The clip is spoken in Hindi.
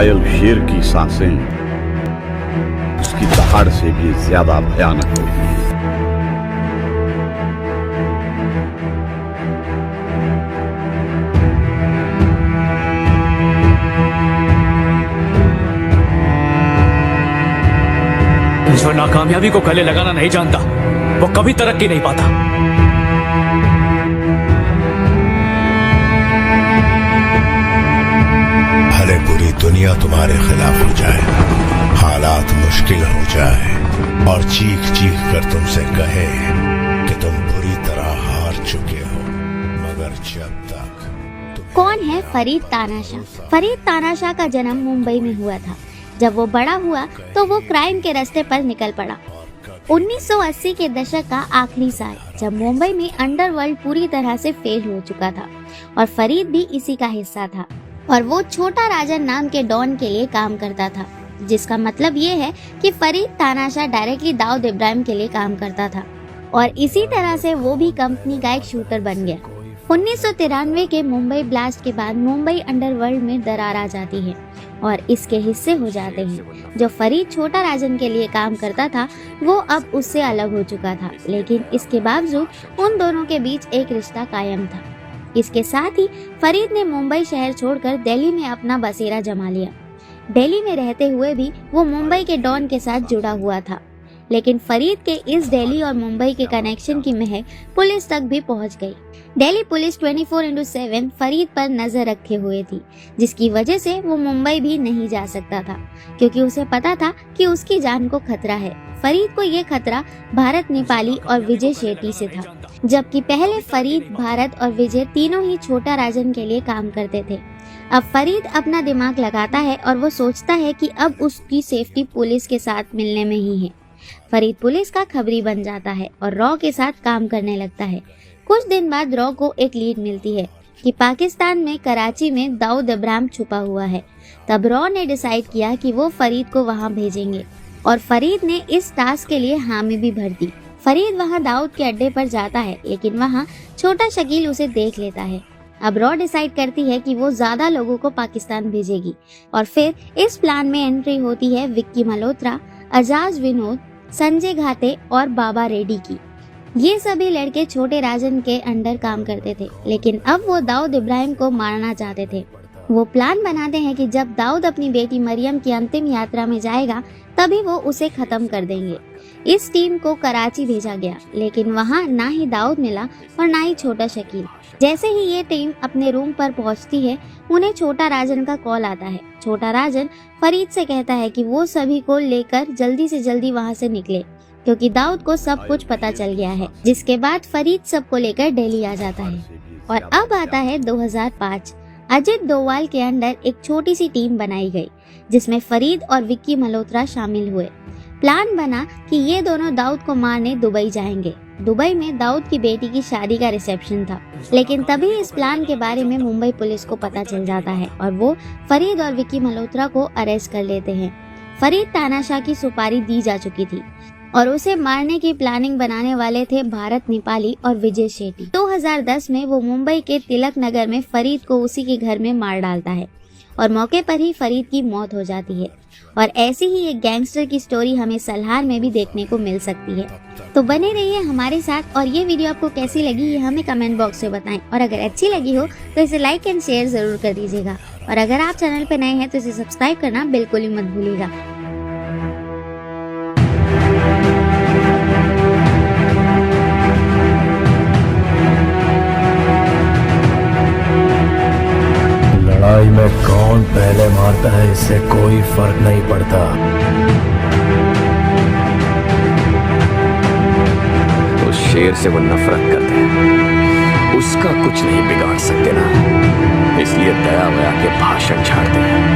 घायल शेर की सांसें उसकी दहाड़ से भी ज्यादा भयानक होती हैं। जो नाकामयाबी को गले लगाना नहीं जानता वो कभी तरक्की नहीं पाता। भले पूरी दुनिया तुम्हारे खिलाफ हो जाए, हालात मुश्किल हो जाए और चीख चीख कर तुमसे कहे कि तुम बुरी तरह हार चुके हो, मगर जब तक कौन है फरीद तानाशाह? फरीद तानाशाह का जन्म मुंबई में हुआ था। जब वो बड़ा हुआ तो वो क्राइम के रास्ते पर निकल पड़ा। 1980 के दशक का आखिरी साल, जब मुंबई में अंडरवर्ल्ड पूरी तरह से फेल हो चुका था और फरीद भी इसी का हिस्सा था। और वो छोटा राजन नाम के डॉन के लिए काम करता था, जिसका मतलब ये है कि फरीद तानाशाह डायरेक्टली दाऊद इब्राहिम के लिए काम करता था और इसी तरह से वो भी कंपनी का एक शूटर बन गया। 1993 के मुंबई ब्लास्ट के बाद मुंबई अंडरवर्ल्ड में दरार आ जाती है और इसके हिस्से हो जाते हैं। जो फरीद छोटा राजन के लिए काम करता था वो अब उससे अलग हो चुका था, लेकिन इसके बावजूद उन दोनों के बीच एक रिश्ता कायम था। इसके साथ ही फरीद ने मुंबई शहर छोड़कर दिल्ली में अपना बसेरा जमा लिया। दिल्ली में रहते हुए भी वो मुंबई के डॉन के साथ जुड़ा हुआ था, लेकिन फरीद के इस दिल्ली और मुंबई के कनेक्शन की महक पुलिस तक भी पहुंच गई। दिल्ली पुलिस 24/7 फरीद पर नजर रखे हुए थी, जिसकी वजह से वो मुंबई भी नहीं जा सकता था, क्योंकि उसे पता था कि उसकी जान को खतरा है। फरीद को ये खतरा भारत नेपाली और विजय शेट्टी से था, जबकि पहले फरीद, भारत और विजय तीनों ही छोटा राजन के लिए काम करते थे। अब फरीद अपना दिमाग लगाता है और वो सोचता है कि अब उसकी सेफ्टी पुलिस के साथ मिलने में ही है। फरीद पुलिस का खबरी बन जाता है और रॉ के साथ काम करने लगता है। कुछ दिन बाद रॉ को एक लीड मिलती है कि पाकिस्तान में कराची में दाऊद इब्राहिम छुपा हुआ है। तब रॉ ने डिसाइड किया कि वो फरीद को वहां भेजेंगे और फरीद ने इस टास्क के लिए हामी भी भर दी। फरीद वहां दाऊद के अड्डे पर जाता है, लेकिन वहां छोटा शकील उसे देख लेता है। अब रॉ डिसाइड करती है कि वो ज्यादा लोगों को पाकिस्तान भेजेगी और फिर इस प्लान में एंट्री होती है विक्की मल्होत्रा, अजाज विनोद, संजय घाटे और बाबा रेड्डी की। ये सभी लड़के छोटे राजन के अंडर काम करते थे, लेकिन अब वो दाऊद इब्राहिम को मारना चाहते थे। वो प्लान बनाते हैं कि जब दाऊद अपनी बेटी मरियम की अंतिम यात्रा में जाएगा तभी वो उसे खत्म कर देंगे। इस टीम को कराची भेजा गया, लेकिन वहाँ ना ही दाऊद मिला और ना ही छोटा शकील। जैसे ही ये टीम अपने रूम पर पहुंचती है, उन्हें छोटा राजन का कॉल आता है। छोटा राजन फरीद से कहता है कि वो सभी को लेकर जल्दी से जल्दी वहाँ से निकले, क्योंकि दाऊद को सब कुछ पता चल गया है। जिसके बाद फरीद सबको लेकर दिल्ली आ जाता है। और अब आता है 2005। अजित डोवाल के अंडर एक छोटी सी टीम बनाई गई, जिसमें फरीद और विक्की मल्होत्रा शामिल हुए। प्लान बना कि ये दोनों दाऊद को मारने दुबई जाएंगे। दुबई में दाऊद की बेटी की शादी का रिसेप्शन था, लेकिन तभी इस प्लान के बारे में मुंबई पुलिस को पता चल जाता है और वो फरीद और विक्की मल्होत्रा को अरेस्ट कर लेते हैं। फरीद तानाशाह की सुपारी दी जा चुकी थी और उसे मारने की प्लानिंग बनाने वाले थे भारत नेपाली और विजय शेट्टी। 2010 में वो मुंबई के तिलक नगर में फरीद को उसी के घर में मार डालता है और मौके पर ही फरीद की मौत हो जाती है। और ऐसी ही एक गैंगस्टर की स्टोरी हमें सलार में भी देखने को मिल सकती है। तो बने रहिए हमारे साथ और ये वीडियो आपको कैसी लगी ये हमें कमेंट बॉक्स में बताएं। और अगर अच्छी लगी हो तो इसे लाइक एंड शेयर जरूर कर दीजिएगा। और अगर आप चैनल पर नए हैं तो इसे सब्सक्राइब करना बिल्कुल ही मत भूलिएगा। लड़ाई में कौन पहले मारता है इससे कोई फर्क नहीं पड़ता। उस शेर से वो नफरत करते हैं, उसका कुछ नहीं बिगाड़ सकते ना, इसलिए दया वया के भाषण झाड़ते हैं।